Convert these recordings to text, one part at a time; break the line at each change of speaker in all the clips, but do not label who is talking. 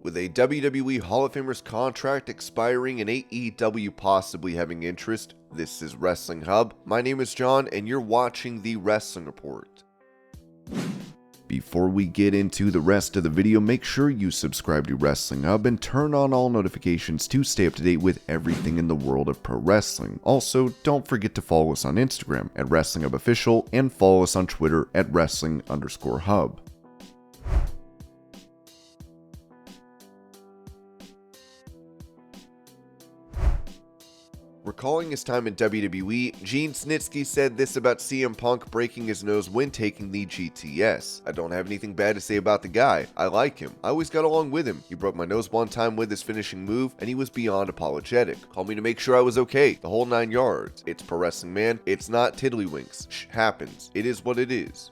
With a WWE Hall of Famer's contract expiring and AEW possibly having interest, this is Wrestling Hub. My name is John, and you're watching the Wrestling Report. Before we get into the rest of the video, make sure you subscribe to Wrestling Hub and turn on all notifications to stay up to date with everything in the world of pro wrestling. Also, don't forget to follow us on Instagram at Wrestling Hub Official and follow us on Twitter at Wrestling_Hub. Recalling his time in WWE, Gene Snitsky said this about CM Punk breaking his nose when taking the GTS. "I don't have anything bad to say about the guy. I like him. I always got along with him. He broke my nose one time with his finishing move, and he was beyond apologetic. Called me to make sure I was okay. The whole 9 yards. It's pro wrestling, man. It's not tiddlywinks. Happens. It is what it is."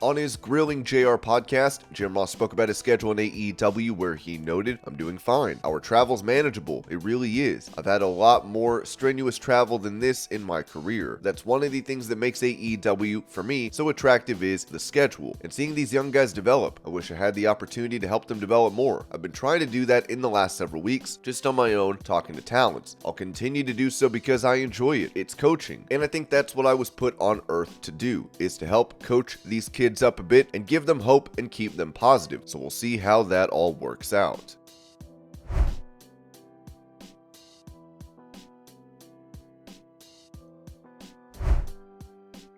On his Grilling JR podcast, Jim Ross spoke about his schedule in AEW where he noted, "I'm doing fine. Our travel's manageable. It really is. I've had a lot more strenuous travel than this in my career. That's one of the things that makes AEW, for me, so attractive is the schedule. And seeing these young guys develop, I wish I had the opportunity to help them develop more. I've been trying to do that in the last several weeks, just on my own, talking to talents. I'll continue to do so because I enjoy it. It's coaching. And I think that's what I was put on earth to do, is to help coach these kids up a bit and give them hope and keep them positive. So we'll see how that all works out."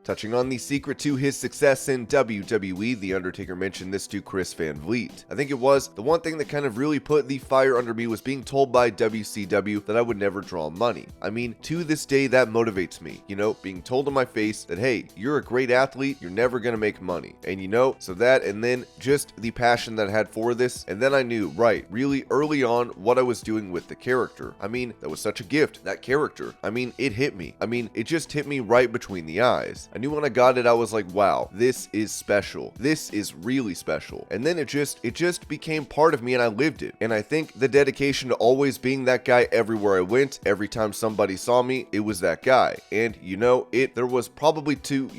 Touching on the secret to his success in WWE, The Undertaker mentioned this to Chris Van Vliet. "I think it was the one thing that kind of really put the fire under me was being told by WCW that I would never draw money. I mean, to this day, that motivates me. Being told in my face that, hey, you're a great athlete, you're never going to make money. And so that, and then just the passion that I had for this. And then I knew, right, really early on what I was doing with the character. I mean, that was such a gift, that character. I mean, it hit me. I mean, it just hit me right between the eyes. I knew when I got it, I was like, wow, this is special. This is really special. And then it just became part of me and I lived it. And I think the dedication to always being that guy everywhere I went, every time somebody saw me, it was that guy. And there was probably to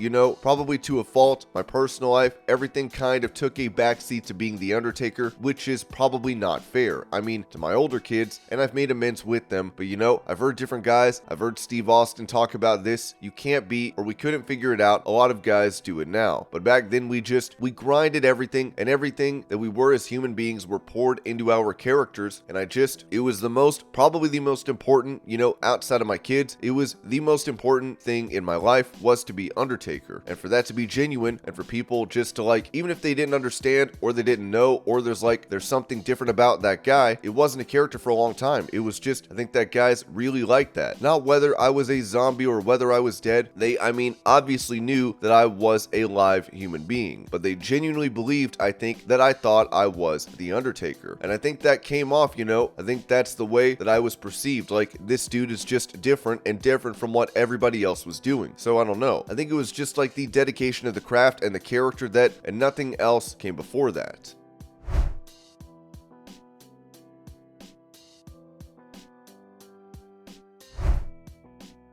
a fault, my personal life, everything kind of took a backseat to being The Undertaker, which is probably not fair. I mean, to my older kids, and I've made amends with them, but I've heard different guys, I've heard Steve Austin talk about this. You can't be, or we couldn't figure it out. A lot of guys do it now. But back then we grinded everything, and everything that we were as human beings were poured into our characters. And it was probably the most important, outside of my kids, it was the most important thing in my life was to be Undertaker. And for that to be genuine, and for people just to even if they didn't understand, or they didn't know, or there's something different about that guy, it wasn't a character for a long time. It was just, I think that guys really liked that. Not whether I was a zombie or whether I was dead. They, obviously knew that I was a live human being, but they genuinely believed, I think, that I thought I was The Undertaker. And I think that came off, I think that's the way that I was perceived, this dude is just different and different from what everybody else was doing. So I don't know. I think it was just the dedication of the craft and the character and nothing else came before that.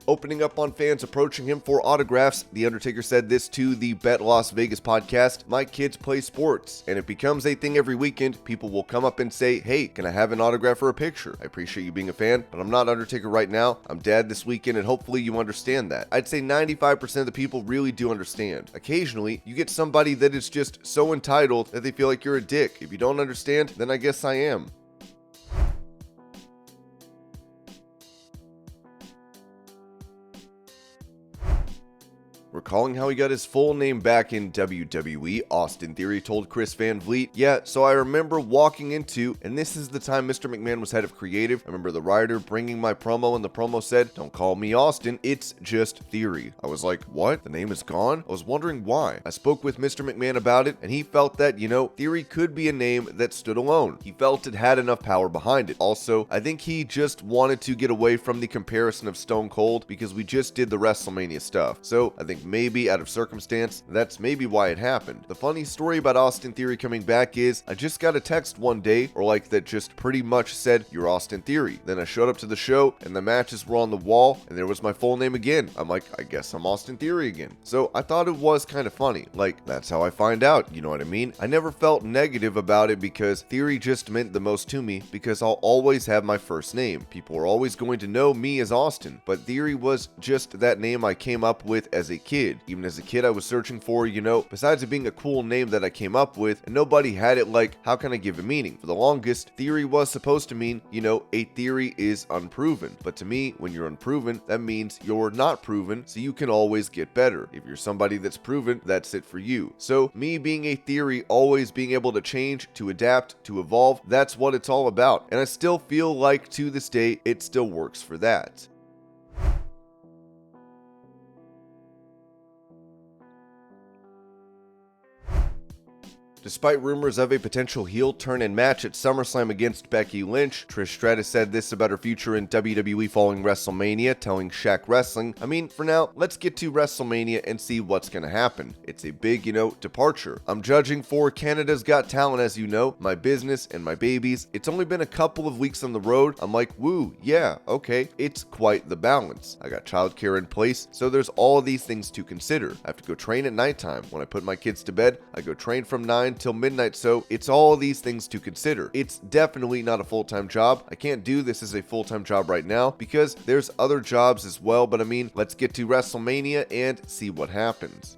Opening up on fans approaching him for autographs, The Undertaker said this to the Bet Las Vegas podcast, "My kids play sports, and it becomes a thing every weekend. People will come up and say, 'Hey, can I have an autograph or a picture? I appreciate you being a fan, but I'm not Undertaker right now. I'm dad this weekend, and hopefully you understand that.' I'd say 95% of the people really do understand. Occasionally, you get somebody that is just so entitled that they feel like you're a dick. If you don't understand, then I guess I am." Recalling how he got his full name back in WWE, Austin Theory told Chris Van Vliet, "Yeah, so I remember walking into, and this is the time Mr. McMahon was head of creative. I remember the writer bringing my promo, and the promo said, 'Don't call me Austin, it's just Theory.' I was like, what? The name is gone? I was wondering why. I spoke with Mr. McMahon about it, and he felt that, Theory could be a name that stood alone. He felt it had enough power behind it. Also, I think he just wanted to get away from the comparison of Stone Cold because we just did the WrestleMania stuff. So I think think maybe out of circumstance, that's maybe why it happened. The funny story about Austin Theory coming back is I just got a text one day, or like that just pretty much said, "You're Austin Theory." Then I showed up to the show and the matches were on the wall and there was my full name again. I'm like, I guess I'm Austin Theory again. So I thought it was kind of funny. Like, that's how I find out, you know what I mean? I never felt negative about it because Theory just meant the most to me because I'll always have my first name. People are always going to know me as Austin, but Theory was just that name I came up with as a kid. Even as a kid, I was searching for, besides it being a cool name that I came up with, and nobody had it. Like, how can I give a meaning? For the longest, Theory was supposed to mean, a theory is unproven. But to me, when you're unproven, that means you're not proven, so you can always get better. If you're somebody that's proven, that's it for you. So me being a theory, always being able to change, to adapt, to evolve, that's what it's all about. And I still feel like to this day, it still works for that. Despite rumors of a potential heel turn-in match at SummerSlam against Becky Lynch, Trish Stratus said this about her future in WWE following WrestleMania, telling Shaq Wrestling, "I mean, for now, let's get to WrestleMania and see what's gonna happen. It's a big, departure. I'm judging for Canada's Got Talent, as you know, my business and my babies. It's only been a couple of weeks on the road. I'm like, woo, yeah, okay. It's quite the balance. I got childcare in place, so there's all of these things to consider. I have to go train at nighttime. When I put my kids to bed, I go train from 9 till midnight, so it's all these things to consider. It's definitely not a full-time job. I can't do this as a full-time job right now because there's other jobs as well, but I mean, let's get to WrestleMania and see what happens."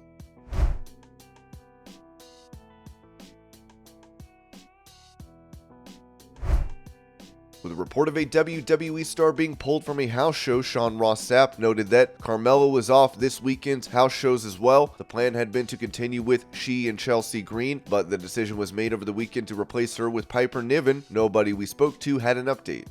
With a report of a WWE star being pulled from a house show, Sean Ross Sapp noted that Carmella was off this weekend's house shows as well. The plan had been to continue with she and Chelsea Green, but the decision was made over the weekend to replace her with Piper Niven. Nobody we spoke to had an update.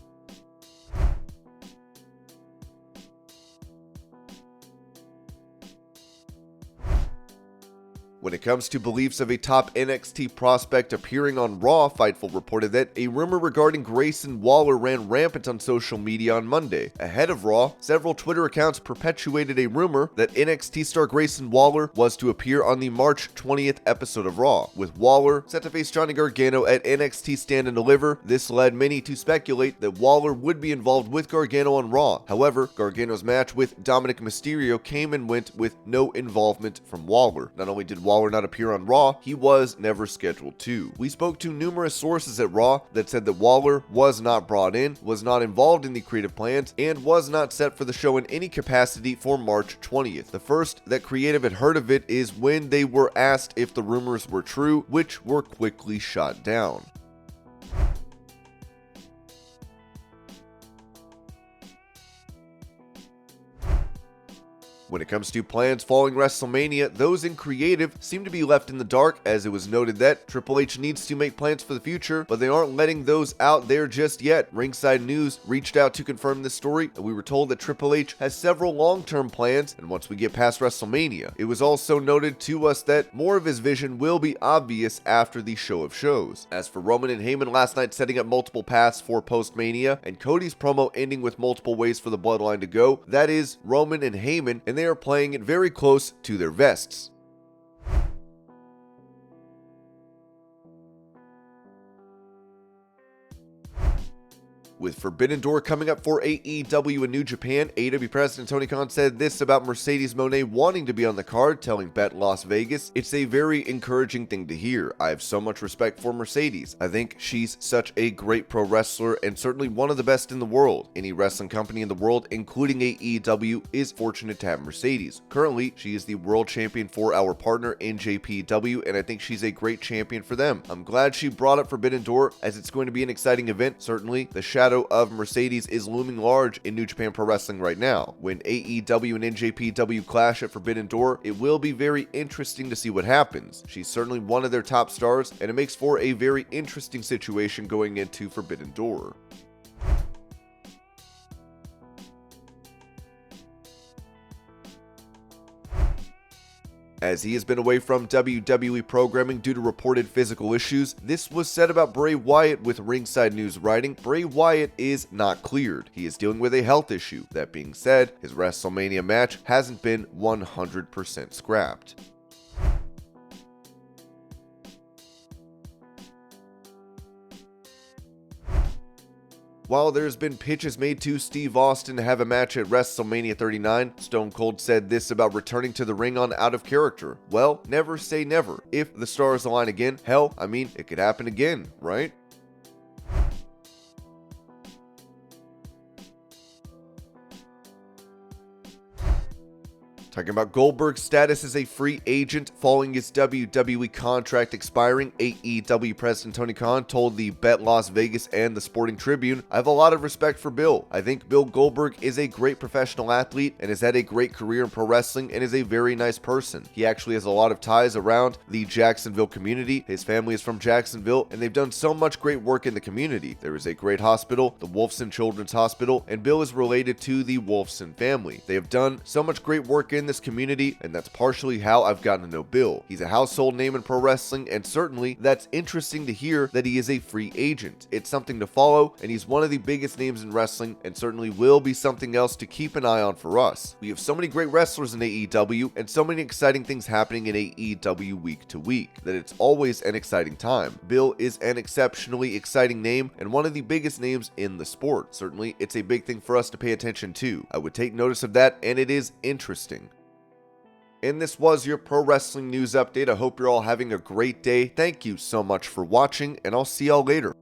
When it comes to beliefs of a top NXT prospect appearing on Raw, Fightful reported that a rumor regarding Grayson Waller ran rampant on social media on Monday. Ahead of Raw, several Twitter accounts perpetuated a rumor that NXT star Grayson Waller was to appear on the March 20th episode of Raw. With Waller set to face Johnny Gargano at NXT Stand and Deliver, this led many to speculate that Waller would be involved with Gargano on Raw. However, Gargano's match with Dominic Mysterio came and went with no involvement from Waller. Not only did Waller not appear on Raw, he was never scheduled to. We spoke to numerous sources at Raw that said that Waller was not brought in, was not involved in the creative plans, and was not set for the show in any capacity for March 20th. The first that creative had heard of it is when they were asked if the rumors were true, which were quickly shot down. When it comes to plans following WrestleMania, those in creative seem to be left in the dark, as it was noted that Triple H needs to make plans for the future, but they aren't letting those out there just yet. Ringside News reached out to confirm this story, and we were told that Triple H has several long-term plans, and once we get past WrestleMania. It was also noted to us that more of his vision will be obvious after the show of shows. As for Roman and Heyman last night setting up multiple paths for post-Mania, and Cody's promo ending with multiple ways for the bloodline to go, that is Roman and Heyman, and they are playing it very close to their vests. With Forbidden Door coming up for AEW in New Japan, AEW President Tony Khan said this about Mercedes Moné wanting to be on the card, telling Bet Las Vegas, "It's a very encouraging thing to hear. I have so much respect for Mercedes. I think she's such a great pro wrestler and certainly one of the best in the world. Any wrestling company in the world, including AEW, is fortunate to have Mercedes. Currently, she is the world champion for our partner in JPW, and I think she's a great champion for them. I'm glad she brought up Forbidden Door, as it's going to be an exciting event. Certainly, the shadow of Mercedes is looming large in New Japan Pro Wrestling right now. When AEW and NJPW clash at Forbidden Door, it will be very interesting to see what happens. She's certainly one of their top stars, and it makes for a very interesting situation going into Forbidden Door." As he has been away from WWE programming due to reported physical issues, this was said about Bray Wyatt, with Ringside News writing, Bray Wyatt is not cleared. He is dealing with a health issue. That being said, his WrestleMania match hasn't been 100% scrapped. While there's been pitches made to Steve Austin to have a match at WrestleMania 39, Stone Cold said this about returning to the ring on Out of Character. Well, never say never. If the stars align again, hell, I mean, it could happen again, right? Talking about Goldberg's status as a free agent following his WWE contract expiring, AEW President Tony Khan told the Bet Las Vegas and the Sporting Tribune, "I have a lot of respect for Bill. I think Bill Goldberg is a great professional athlete and has had a great career in pro wrestling and is a very nice person. He actually has a lot of ties around the Jacksonville community. His family is from Jacksonville and they've done so much great work in the community. There is a great hospital, the Wolfson Children's Hospital, and Bill is related to the Wolfson family. They have done so much great work in this community, and that's partially how I've gotten to know Bill. He's a household name in pro wrestling, and certainly that's interesting to hear that he is a free agent. It's something to follow, and he's one of the biggest names in wrestling, and certainly will be something else to keep an eye on for us. We have so many great wrestlers in AEW, and so many exciting things happening in AEW week to week, that it's always an exciting time. Bill is an exceptionally exciting name, and one of the biggest names in the sport. Certainly, it's a big thing for us to pay attention to. I would take notice of that, and it is interesting." And this was your pro wrestling news update. I hope you're all having a great day. Thank you so much for watching, and I'll see y'all later.